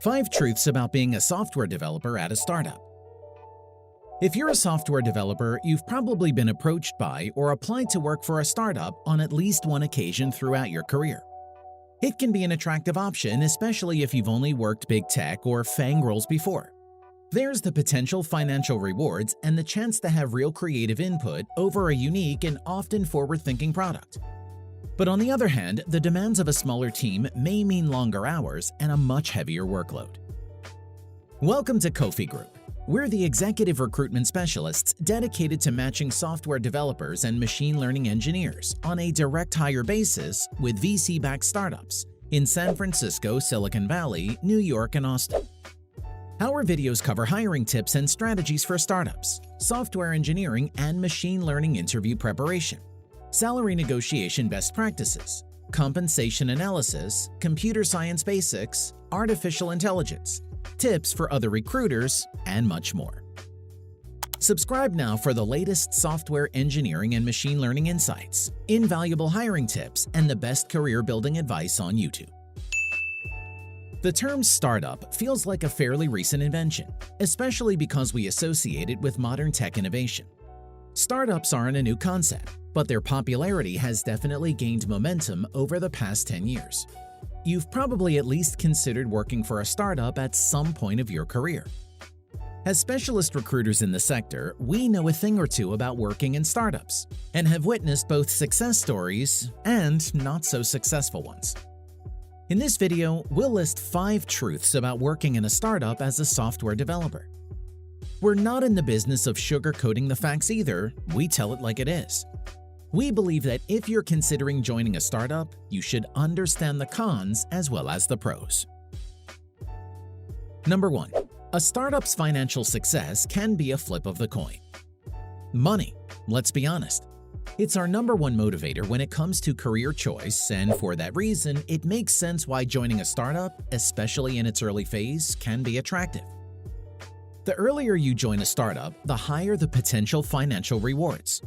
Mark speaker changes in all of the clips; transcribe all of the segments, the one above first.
Speaker 1: 5 truths about being a software developer at a startup. If you're a software developer, you've probably been approached by or applied to work for a startup on at least one occasion throughout your career. It can be an attractive option, especially if you've only worked big tech or FAANG roles before. There's the potential financial rewards and the chance to have real creative input over a unique and often forward-thinking product. But on the other hand, the demands of a smaller team may mean longer hours and a much heavier workload. Welcome to Kofi-Group. We're the executive recruitment specialists dedicated to matching software developers and machine learning engineers on a direct hire basis with VC-backed startups in San Francisco, Silicon Valley, New York, and Austin. Our videos cover hiring tips and strategies for startups, software engineering and machine learning interview preparation, salary negotiation best practices, compensation analysis, computer science basics, artificial intelligence, tips for other recruiters, and much more. Subscribe now for the latest software engineering and machine learning insights, invaluable hiring tips, and the best career building advice on YouTube. The term startup feels like a fairly recent invention, especially because we associate it with modern tech innovation. Startups aren't a new concept, but their popularity has definitely gained momentum over the past 10 years. You've probably at least considered working for a startup at some point of your career. As specialist recruiters in the sector, we know a thing or two about working in startups and have witnessed both success stories and not so successful ones. In this video, we'll list 5 truths about working in a startup as a software developer. We're not in the business of sugarcoating the facts either, we tell it like it is. We believe that if you're considering joining a startup, you should understand the cons as well as the pros. Number 1. A startup's financial success can be a flip of the coin. Money, let's be honest. It's our number one motivator when it comes to career choice, and for that reason, it makes sense why joining a startup, especially in its early phase, can be attractive. The earlier you join a startup, the higher the potential financial rewards.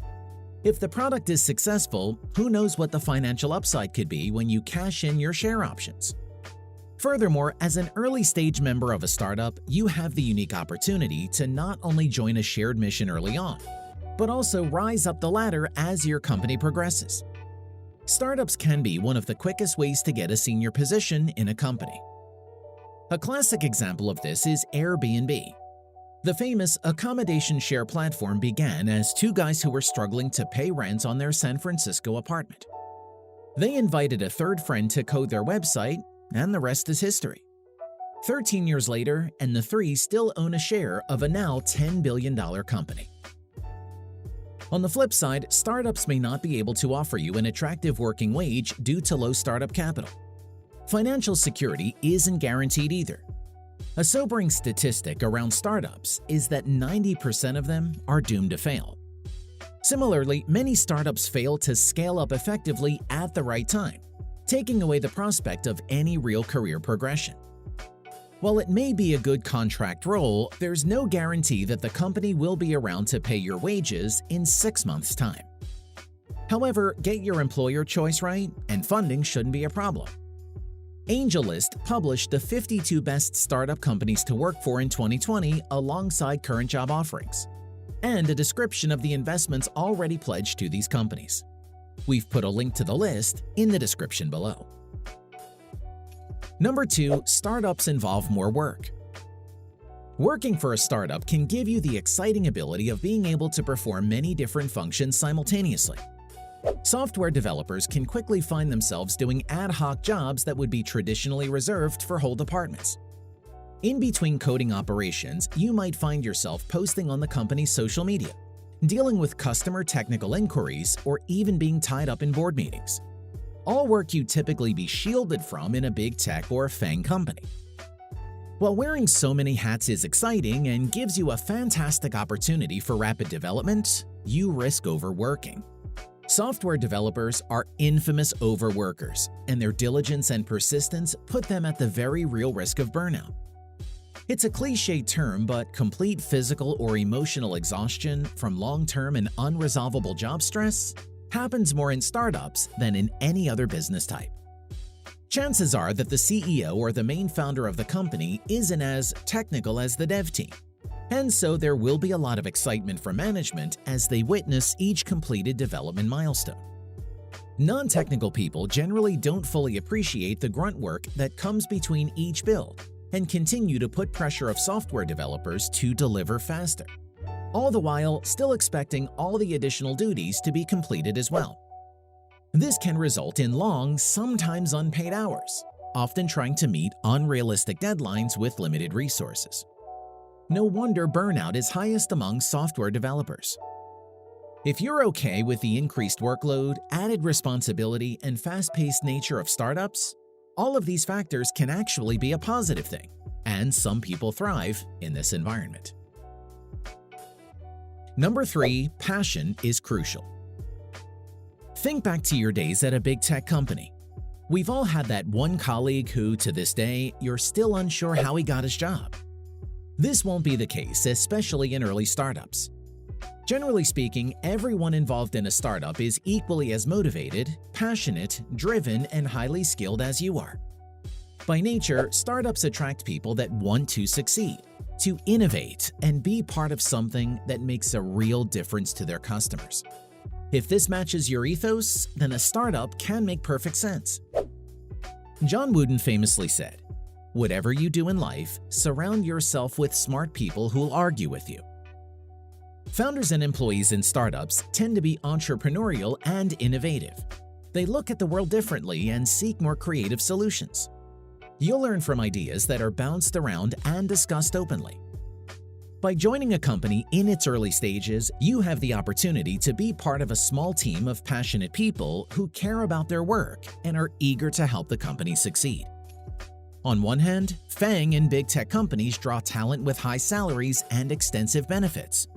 Speaker 1: If the product is successful, who knows what the financial upside could be when you cash in your share options. Furthermore, as an early-stage member of a startup, you have the unique opportunity to not only join a shared mission early on, but also rise up the ladder as your company progresses. Startups can be one of the quickest ways to get a senior position in a company. A classic example of this is Airbnb. The famous accommodation share platform began as 2 guys who were struggling to pay rent on their San Francisco apartment. They invited a 3rd friend to code their website, and the rest is history. 13 years later, and the 3 still own a share of a now $10 billion company. On the flip side, startups may not be able to offer you an attractive working wage due to low startup capital. Financial security isn't guaranteed either. A sobering statistic around startups is that 90% of them are doomed to fail. Similarly, many startups fail to scale up effectively at the right time, taking away the prospect of any real career progression. While it may be a good contract role, there's no guarantee that the company will be around to pay your wages in 6 months' time. However, get your employer choice right, and funding shouldn't be a problem. AngelList published the 52 best startup companies to work for in 2020 alongside current job offerings, and a description of the investments already pledged to these companies. We've put a link to the list in the description below. Number 2. Startups involve more work. Working for a startup can give you the exciting ability of being able to perform many different functions simultaneously. Software developers can quickly find themselves doing ad hoc jobs that would be traditionally reserved for whole departments. In between coding operations, you might find yourself posting on the company's social media, dealing with customer technical inquiries, or even being tied up in board meetings. All work you'd typically be shielded from in a big tech or FAANG company. While wearing so many hats is exciting and gives you a fantastic opportunity for rapid development, you risk overworking. Software developers are infamous overworkers, and their diligence and persistence put them at the very real risk of burnout. It's a cliché term, but complete physical or emotional exhaustion from long-term and unresolvable job stress happens more in startups than in any other business type. Chances are that the CEO or the main founder of the company isn't as technical as the dev team, and so there will be a lot of excitement from management as they witness each completed development milestone. Non-technical people generally don't fully appreciate the grunt work that comes between each build and continue to put pressure of software developers to deliver faster, all the while still expecting all the additional duties to be completed as well. This can result in long, sometimes unpaid hours, often trying to meet unrealistic deadlines with limited resources. No wonder burnout is highest among software developers. If you're okay with the increased workload, added responsibility, and fast-paced nature of startups, all of these factors can actually be a positive thing, and some people thrive in this environment. Number 3, passion is crucial. Think back to your days at a big tech company. We've all had that one colleague who, to this day, you're still unsure how he got his job. This won't be the case, especially in early startups. Generally speaking, everyone involved in a startup is equally as motivated, passionate, driven, and highly skilled as you are. By nature, startups attract people that want to succeed, to innovate, and be part of something that makes a real difference to their customers. If this matches your ethos, then a startup can make perfect sense. John Wooden famously said, "Whatever you do in life, surround yourself with smart people who'll argue with you." Founders and employees in startups tend to be entrepreneurial and innovative. They look at the world differently and seek more creative solutions. You'll learn from ideas that are bounced around and discussed openly. By joining a company in its early stages, you have the opportunity to be part of a small team of passionate people who care about their work and are eager to help the company succeed. On one hand, FAANG and big tech companies draw talent with high salaries and extensive benefits.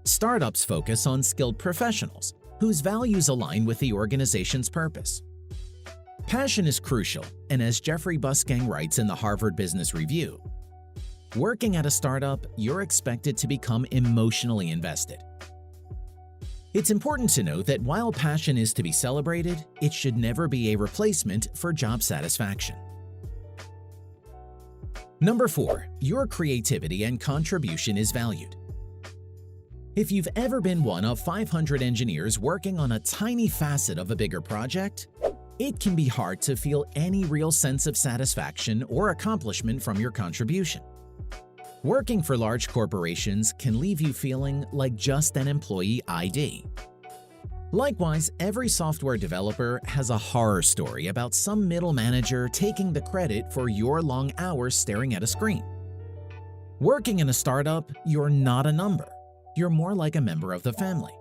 Speaker 1: Startups focus on skilled professionals whose values align with the organization's purpose. Passion is crucial, and as Jeffrey Busgang writes in the Harvard Business Review, working at a startup, you're expected to become emotionally invested. It's important to note that while passion is to be celebrated, it should never be a replacement for job satisfaction. Number 4, your creativity and contribution is valued. If you've ever been one of 500 engineers working on a tiny facet of a bigger project, it can be hard to feel any real sense of satisfaction or accomplishment from your contribution. Working for large corporations can leave you feeling like just an employee ID. Likewise, every software developer has a horror story about some middle manager taking the credit for your long hours staring at a screen. Working in a startup, you're not a number. You're more like a member of the family.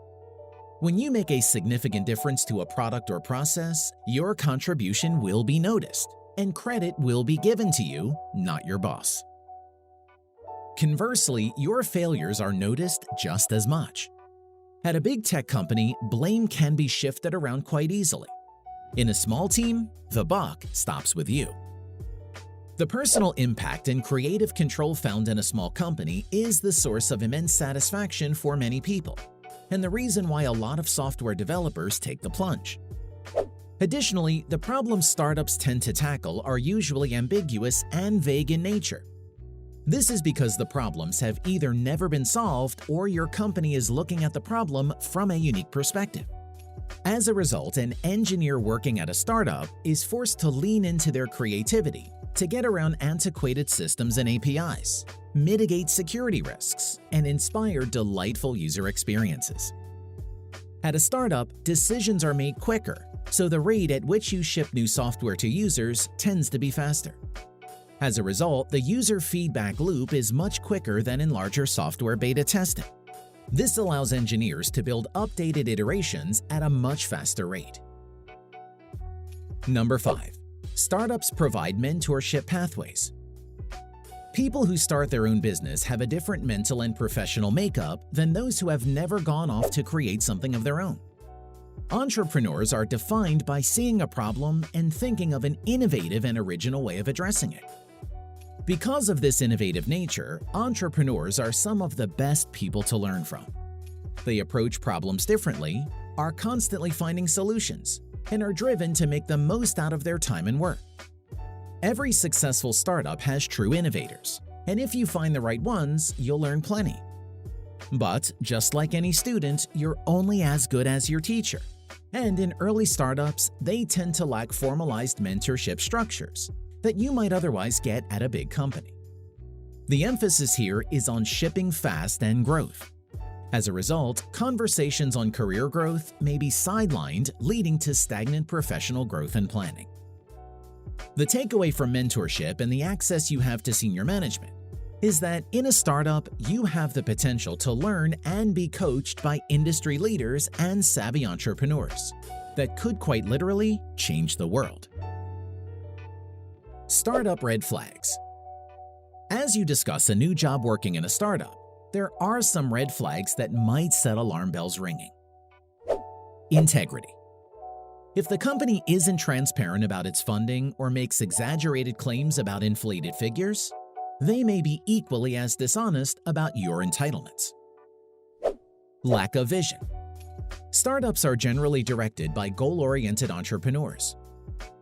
Speaker 1: When you make a significant difference to a product or process, your contribution will be noticed, and credit will be given to you, not your boss. Conversely, your failures are noticed just as much. At a big tech company, blame can be shifted around quite easily. In a small team, the buck stops with you. The personal impact and creative control found in a small company is the source of immense satisfaction for many people, and the reason why a lot of software developers take the plunge. Additionally, the problems startups tend to tackle are usually ambiguous and vague in nature. This is because the problems have either never been solved or your company is looking at the problem from a unique perspective. As a result, an engineer working at a startup is forced to lean into their creativity to get around antiquated systems and APIs, mitigate security risks, and inspire delightful user experiences. At a startup, decisions are made quicker, so the rate at which you ship new software to users tends to be faster. As a result, the user feedback loop is much quicker than in larger software beta testing. This allows engineers to build updated iterations at a much faster rate. Number 5. Startups provide mentorship pathways. People who start their own business have a different mental and professional makeup than those who have never gone off to create something of their own. Entrepreneurs are defined by seeing a problem and thinking of an innovative and original way of addressing it. Because of this innovative nature, entrepreneurs are some of the best people to learn from. They approach problems differently, are constantly finding solutions, and are driven to make the most out of their time and work. Every successful startup has true innovators, and if you find the right ones, you'll learn plenty. But just like any student, you're only as good as your teacher. And in early startups, they tend to lack formalized mentorship structures that you might otherwise get at a big company. The emphasis here is on shipping fast and growth. As a result, conversations on career growth may be sidelined, leading to stagnant professional growth and planning. The takeaway from mentorship and the access you have to senior management is that in a startup, you have the potential to learn and be coached by industry leaders and savvy entrepreneurs that could quite literally change the world. Startup red flags. As you discuss a new job working in a startup, there are some red flags that might set alarm bells ringing. Integrity. If the company isn't transparent about its funding or makes exaggerated claims about inflated figures, they may be equally as dishonest about your entitlements. Lack of vision. Startups are generally directed by goal-oriented entrepreneurs.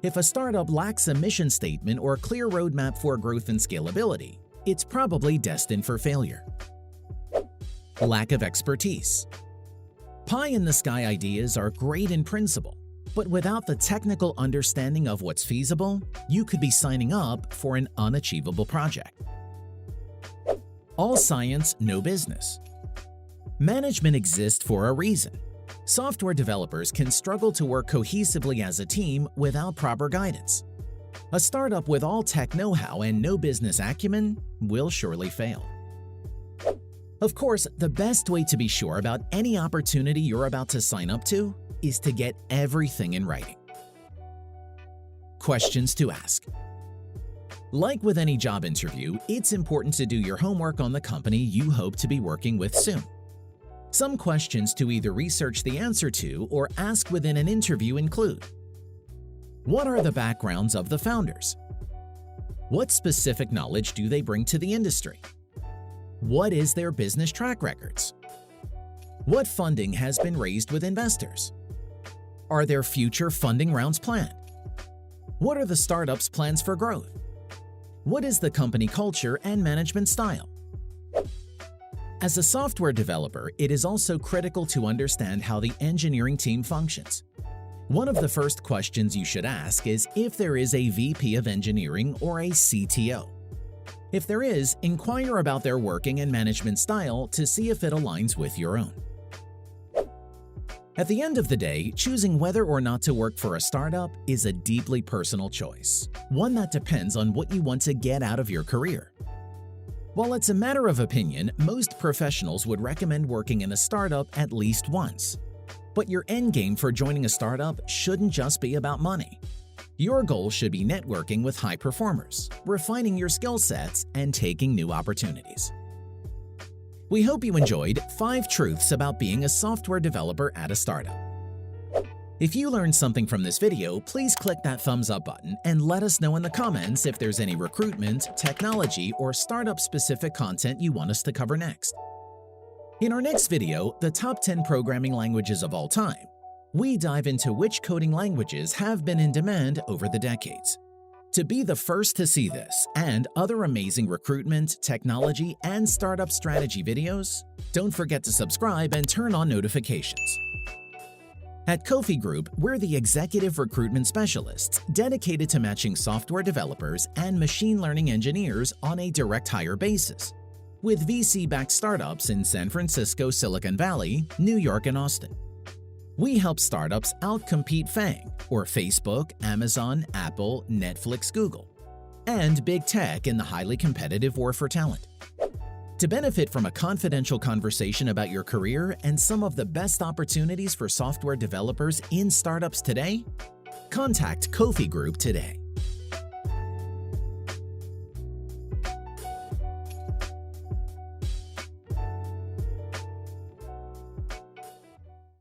Speaker 1: If a startup lacks a mission statement or clear roadmap for growth and scalability, it's probably destined for failure. Lack of expertise. Pie-in-the-sky ideas are great in principle, but without the technical understanding of what's feasible, you could be signing up for an unachievable project. All science, no business. Management exists for a reason. Software developers can struggle to work cohesively as a team without proper guidance. A startup with all tech know-how and no business acumen will surely fail. Of course, the best way to be sure about any opportunity you're about to sign up to is to get everything in writing. Questions to ask. Like with any job interview, it's important to do your homework on the company you hope to be working with soon. Some questions to either research the answer to or ask within an interview include: what are the backgrounds of the founders? What specific knowledge do they bring to the industry? What is their business track records? What funding has been raised with investors? Are there future funding rounds planned? What are the startup's plans for growth? What is the company culture and management style? As a software developer, it is also critical to understand how the engineering team functions. One of the first questions you should ask is if there is a VP of engineering or a CTO. If there is, inquire about their working and management style to see if it aligns with your own. At the end of the day, choosing whether or not to work for a startup is a deeply personal choice, one that depends on what you want to get out of your career. While it's a matter of opinion, most professionals would recommend working in a startup at least once. But your end game for joining a startup shouldn't just be about money. Your goal should be networking with high performers, refining your skill sets, and taking new opportunities. We hope you enjoyed 5 truths about being a software developer at a startup. If you learned something from this video, please click that thumbs up button and let us know in the comments if there's any recruitment, technology, or startup-specific content you want us to cover next. In our next video, the top 10 programming languages of all time, we dive into which coding languages have been in demand over the decades. To be the first to see this and other amazing recruitment, technology, and startup strategy videos, don't forget to subscribe and turn on notifications. At Kofi-Group, we're the executive recruitment specialists dedicated to matching software developers and machine learning engineers on a direct hire basis, with VC-backed startups in San Francisco, Silicon Valley, New York, and Austin. We help startups outcompete FAANG, or Facebook, Amazon, Apple, Netflix, Google, and big tech in the highly competitive war for talent. To benefit from a confidential conversation about your career and some of the best opportunities for software developers in startups today, contact Kofi Group today.